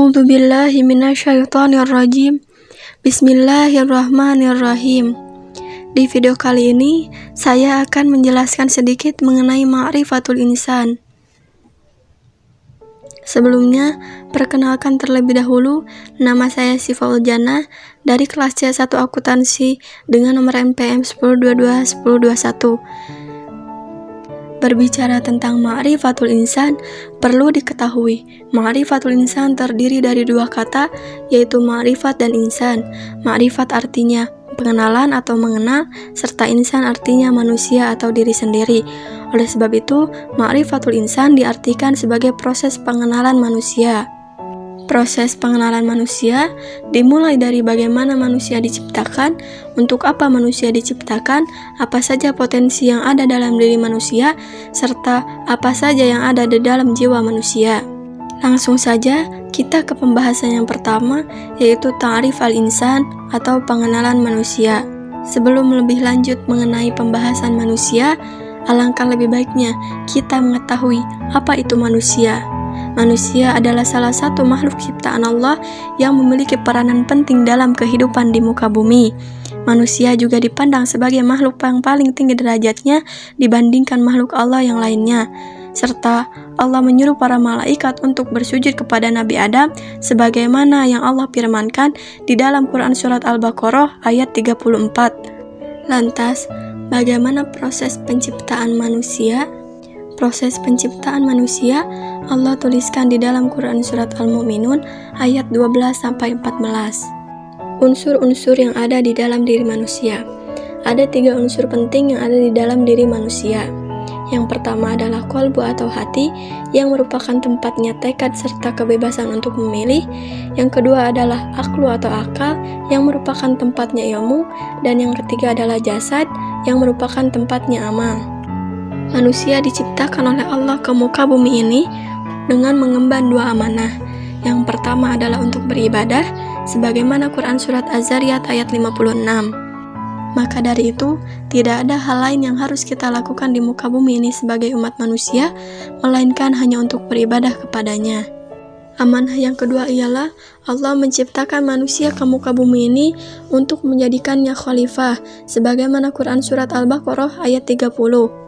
A'udzu billahi minasyaitonir rajim. Bismillahirrahmanirrahim. Di video kali ini, saya akan menjelaskan sedikit mengenai ma'rifatul insan. Sebelumnya, perkenalkan terlebih dahulu, nama saya Sifaul Jannah dari kelas C1 Akuntansi dengan nomor NPM 1022-1021. Berbicara tentang ma'rifatul insan, perlu diketahui, ma'rifatul insan terdiri dari dua kata, yaitu ma'rifat dan insan. Ma'rifat artinya pengenalan atau mengenal, serta insan artinya manusia atau diri sendiri. Oleh sebab itu, ma'rifatul insan diartikan sebagai proses pengenalan manusia. Proses pengenalan manusia dimulai dari bagaimana manusia diciptakan, untuk apa manusia diciptakan, apa saja potensi yang ada dalam diri manusia, serta apa saja yang ada di dalam jiwa manusia. Langsung saja kita ke pembahasan yang pertama, yaitu ta'rif al-insan atau pengenalan manusia. Sebelum lebih lanjut mengenai pembahasan manusia, alangkah lebih baiknya kita mengetahui apa itu manusia. Manusia adalah salah satu makhluk ciptaan Allah yang memiliki peranan penting dalam kehidupan di muka bumi. Manusia juga dipandang sebagai makhluk yang paling tinggi derajatnya dibandingkan makhluk Allah yang lainnya. Serta Allah menyuruh para malaikat untuk bersujud kepada Nabi Adam sebagaimana yang Allah firmankan di dalam Quran Surat Al-Baqarah ayat 34. Lantas, bagaimana proses penciptaan manusia? Proses penciptaan manusia Allah tuliskan di dalam Quran Surat Al-Mu'minun ayat 12-14. Unsur-unsur yang ada di dalam diri manusia. Ada 3 unsur penting yang ada di dalam diri manusia. Yang pertama adalah qalbu atau hati, yang merupakan tempatnya tekad serta kebebasan untuk memilih. Yang kedua adalah aklu atau akal, yang merupakan tempatnya ilmu. Dan yang ketiga adalah jasad, yang merupakan tempatnya amal. Manusia diciptakan oleh Allah ke muka bumi ini dengan mengemban 2 amanah. Yang pertama adalah untuk beribadah, sebagaimana Quran Surat Az-Zariyat ayat 56. Maka dari itu, tidak ada hal lain yang harus kita lakukan di muka bumi ini sebagai umat manusia, melainkan hanya untuk beribadah kepadanya. Amanah yang kedua ialah Allah menciptakan manusia ke muka bumi ini untuk menjadikannya khalifah, sebagaimana Quran Surat Al-Baqarah ayat 30.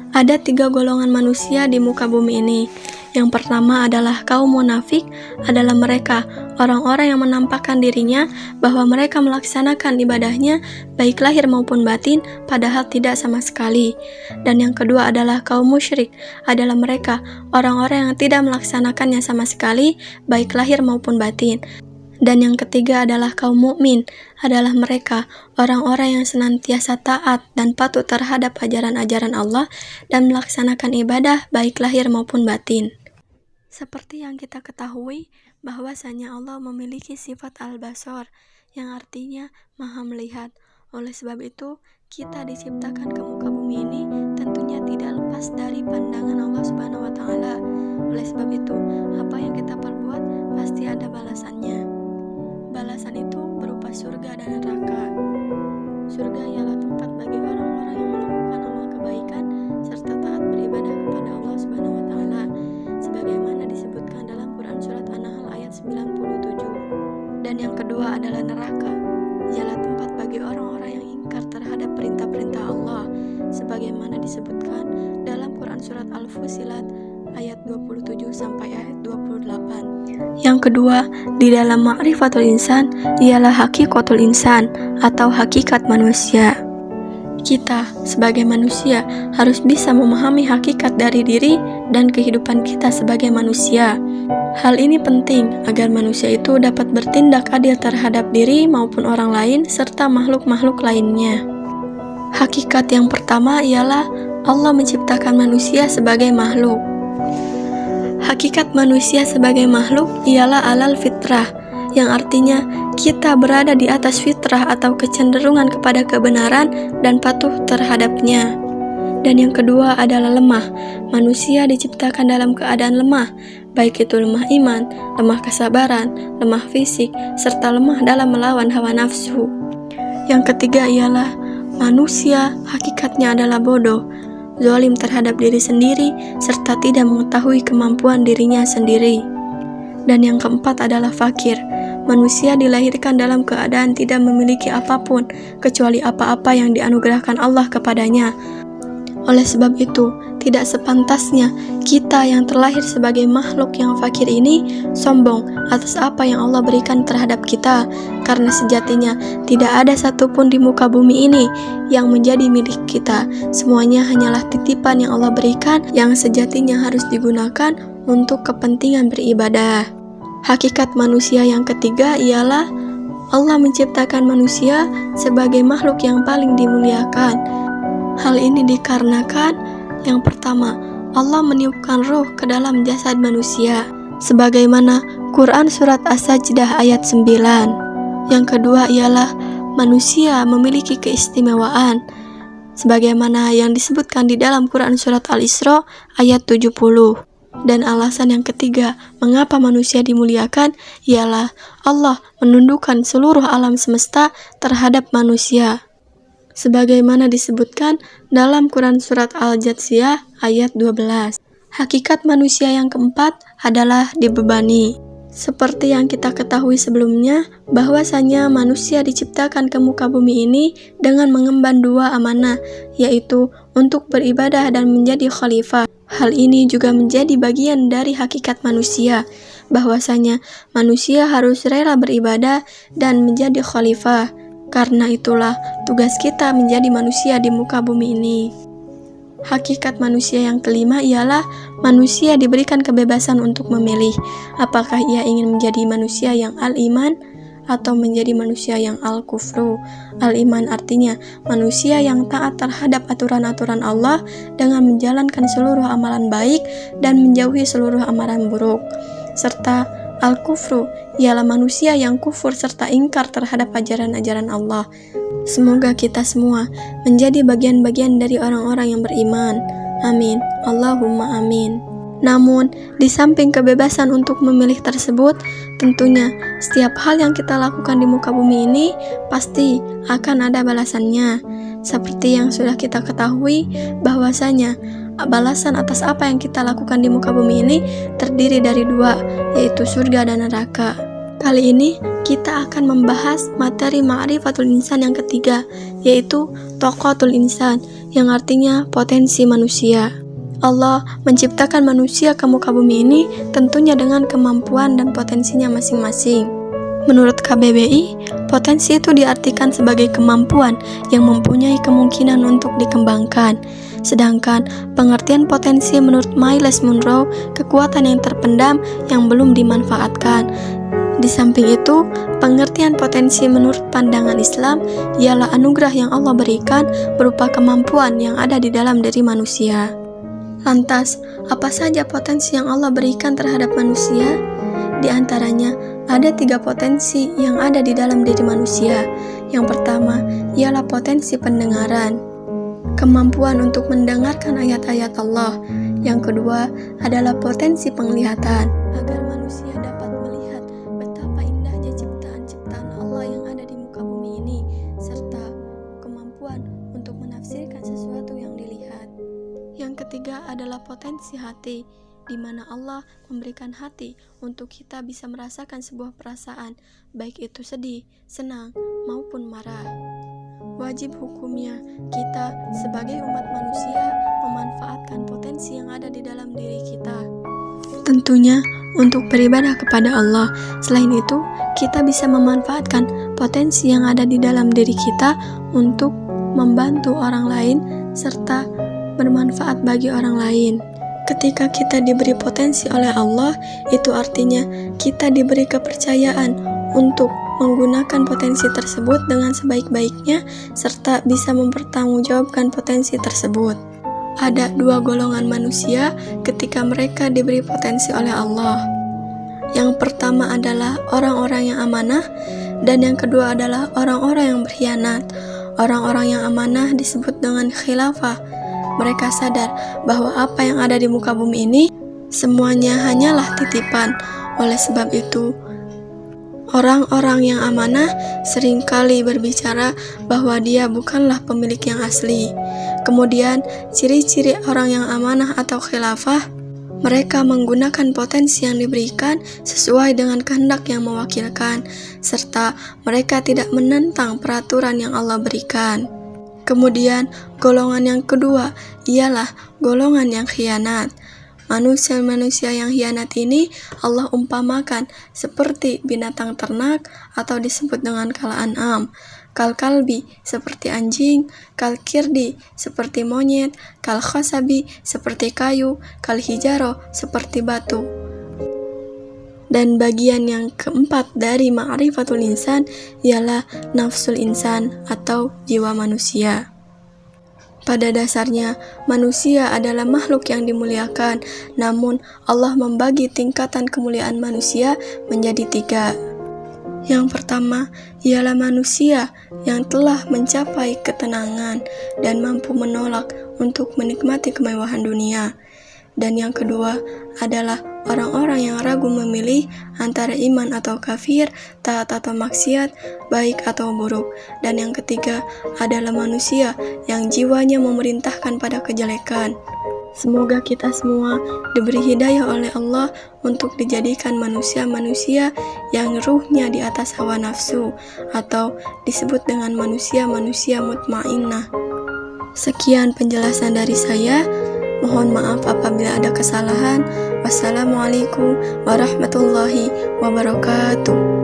Ada 3 golongan manusia di muka bumi ini. Yang pertama adalah kaum munafik, adalah mereka orang-orang yang menampakkan dirinya bahwa mereka melaksanakan ibadahnya baik lahir maupun batin, padahal tidak sama sekali. Dan yang kedua adalah kaum musyrik, adalah mereka orang-orang yang tidak melaksanakannya sama sekali baik lahir maupun batin. Dan yang ketiga adalah kaum mukmin, adalah mereka orang-orang yang senantiasa taat dan patuh terhadap ajaran-ajaran Allah dan melaksanakan ibadah baik lahir maupun batin. Seperti yang kita ketahui, bahwasanya Allah memiliki sifat al-basar, yang artinya maha melihat. Oleh sebab itu, kita diciptakan ke muka bumi ini tentunya tidak lepas dari pandangan Allah Subhanahu wa Ta'ala. Oleh sebab itu, apa yang kita perbuat pasti ada balasannya. Balasan itu berupa surga dan neraka. Surga ialah tempat bagi orang-orang yang melakukan amal kebaikan serta taat beribadah kepada Allah Subhanahu wa Ta'ala, sebagaimana disebutkan dalam Quran Surat An-Nahl ayat 97. Dan yang kedua adalah neraka, ialah tempat bagi orang-orang yang ingkar terhadap perintah-perintah Allah, sebagaimana disebutkan dalam Quran Surat Al-Fusilat ayat 27 sampai ayat 28. Yang kedua, di dalam ma'rifatul insan ialah hakikatul insan atau hakikat manusia. Kita sebagai manusia harus bisa memahami hakikat dari diri dan kehidupan kita sebagai manusia. Hal ini penting agar manusia itu dapat bertindak adil terhadap diri maupun orang lain serta makhluk-makhluk lainnya. Hakikat yang pertama ialah Allah menciptakan manusia sebagai makhluk. Hakikat manusia sebagai makhluk ialah alal fitrah, yang artinya kita berada di atas fitrah atau kecenderungan kepada kebenaran dan patuh terhadapnya. Dan yang kedua adalah lemah. Manusia diciptakan dalam keadaan lemah, baik itu lemah iman, lemah kesabaran, lemah fisik, serta lemah dalam melawan hawa nafsu. Yang ketiga ialah manusia hakikatnya adalah bodoh, zalim terhadap diri sendiri, serta tidak mengetahui kemampuan dirinya sendiri. Dan yang keempat adalah fakir. Manusia dilahirkan dalam keadaan tidak memiliki apapun kecuali apa-apa yang dianugerahkan Allah kepadanya. Oleh sebab itu, tidak sepantasnya kita yang terlahir sebagai makhluk yang fakir ini sombong atas apa yang Allah berikan terhadap kita, karena sejatinya tidak ada satupun di muka bumi ini yang menjadi milik kita. Semuanya hanyalah titipan yang Allah berikan yang sejatinya harus digunakan untuk kepentingan beribadah. Hakikat manusia yang ketiga ialah Allah menciptakan manusia sebagai makhluk yang paling dimuliakan. Hal ini dikarenakan yang pertama, Allah meniupkan ruh ke dalam jasad manusia, sebagaimana Quran Surat As-Sajdah ayat 9. Yang kedua ialah manusia memiliki keistimewaan, sebagaimana yang disebutkan di dalam Quran Surat Al-Isra ayat 70. Dan alasan yang ketiga, mengapa manusia dimuliakan, ialah Allah menundukkan seluruh alam semesta terhadap manusia, sebagaimana disebutkan dalam Quran Surat Al-Jathiyah ayat 12. Hakikat manusia yang keempat adalah dibebani. Seperti yang kita ketahui sebelumnya, bahwasanya manusia diciptakan ke muka bumi ini dengan mengemban dua amanah, yaitu untuk beribadah dan menjadi khalifah. Hal ini juga menjadi bagian dari hakikat manusia, bahwasanya manusia harus rela beribadah dan menjadi khalifah. Karena itulah tugas kita menjadi manusia di muka bumi ini. Hakikat manusia yang kelima ialah manusia diberikan kebebasan untuk memilih apakah ia ingin menjadi manusia yang al-iman atau menjadi manusia yang al-kufru. Al-iman artinya manusia yang taat terhadap aturan-aturan Allah dengan menjalankan seluruh amalan baik dan menjauhi seluruh amalan buruk. Serta al-kufru ialah manusia yang kufur serta ingkar terhadap ajaran-ajaran Allah. Semoga kita semua menjadi bagian-bagian dari orang-orang yang beriman. Amin. Allahumma amin. Namun, di samping kebebasan untuk memilih tersebut, tentunya setiap hal yang kita lakukan di muka bumi ini pasti akan ada balasannya. Seperti yang sudah kita ketahui, bahwasanya balasan atas apa yang kita lakukan di muka bumi ini terdiri dari dua, yaitu surga dan neraka. Kali ini kita akan membahas materi ma'rifatul insan yang ketiga, yaitu taqatul insan, yang artinya potensi manusia. Allah menciptakan manusia ke muka bumi ini tentunya dengan kemampuan dan potensinya masing-masing. Menurut KBBI, potensi itu diartikan sebagai kemampuan yang mempunyai kemungkinan untuk dikembangkan. Sedangkan pengertian potensi menurut Myles Munroe, kekuatan yang terpendam yang belum dimanfaatkan. Di samping itu, pengertian potensi menurut pandangan Islam ialah anugerah yang Allah berikan berupa kemampuan yang ada di dalam diri manusia. Lantas, apa saja potensi yang Allah berikan terhadap manusia? Di antaranya, ada 3 potensi yang ada di dalam diri manusia. Yang pertama, ialah potensi pendengaran, kemampuan untuk mendengarkan ayat-ayat Allah. Yang kedua, adalah potensi penglihatan, agar manusia dapat melihat betapa indahnya ciptaan-ciptaan Allah yang ada di muka bumi ini, serta kemampuan untuk menafsirkan sesuatu yang dilihat. Yang ketiga adalah potensi hati, di mana Allah memberikan hati untuk kita bisa merasakan sebuah perasaan, baik itu sedih, senang, maupun marah. Wajib hukumnya kita sebagai umat manusia memanfaatkan potensi yang ada di dalam diri kita, tentunya untuk beribadah kepada Allah. Selain itu, kita bisa memanfaatkan potensi yang ada di dalam diri kita untuk membantu orang lain serta bermanfaat bagi orang lain. Ketika kita diberi potensi oleh Allah, itu artinya kita diberi kepercayaan untuk menggunakan potensi tersebut dengan sebaik-baiknya serta bisa mempertanggungjawabkan potensi tersebut. Ada 2 golongan manusia ketika mereka diberi potensi oleh Allah. Yang pertama adalah orang-orang yang amanah, dan yang kedua adalah orang-orang yang berkhianat. Orang-orang yang amanah disebut dengan khilafah. Mereka sadar bahwa apa yang ada di muka bumi ini semuanya hanyalah titipan. Oleh sebab itu, orang-orang yang amanah seringkali berbicara bahwa dia bukanlah pemilik yang asli. Kemudian, ciri-ciri orang yang amanah atau khilafah, Mereka menggunakan potensi yang diberikan sesuai dengan kehendak yang mewakilkan, serta mereka tidak menentang peraturan yang Allah berikan. Kemudian, golongan yang kedua ialah golongan yang khianat. Manusia-manusia yang khianat ini Allah umpamakan seperti binatang ternak atau disebut dengan kal-an'am, kal-kalbi seperti anjing, kal-kirdi seperti monyet, kal-khasabi seperti kayu, kal-hijaro seperti batu. Dan bagian yang keempat dari ma'rifatul insan ialah nafsul insan atau jiwa manusia. Pada dasarnya, manusia adalah makhluk yang dimuliakan, namun Allah membagi tingkatan kemuliaan manusia menjadi 3. Yang pertama ialah manusia yang telah mencapai ketenangan dan mampu menolak untuk menikmati kemewahan dunia. Dan yang kedua adalah orang-orang yang ragu memilih antara iman atau kafir, taat atau maksiat, baik atau buruk. Dan yang ketiga adalah manusia yang jiwanya memerintahkan pada kejelekan. Semoga kita semua diberi hidayah oleh Allah untuk dijadikan manusia-manusia yang ruhnya di atas hawa nafsu, atau disebut dengan manusia-manusia mutmainnah. Sekian penjelasan dari saya. Mohon maaf apabila ada kesalahan. Wassalamualaikum warahmatullahi wabarakatuh.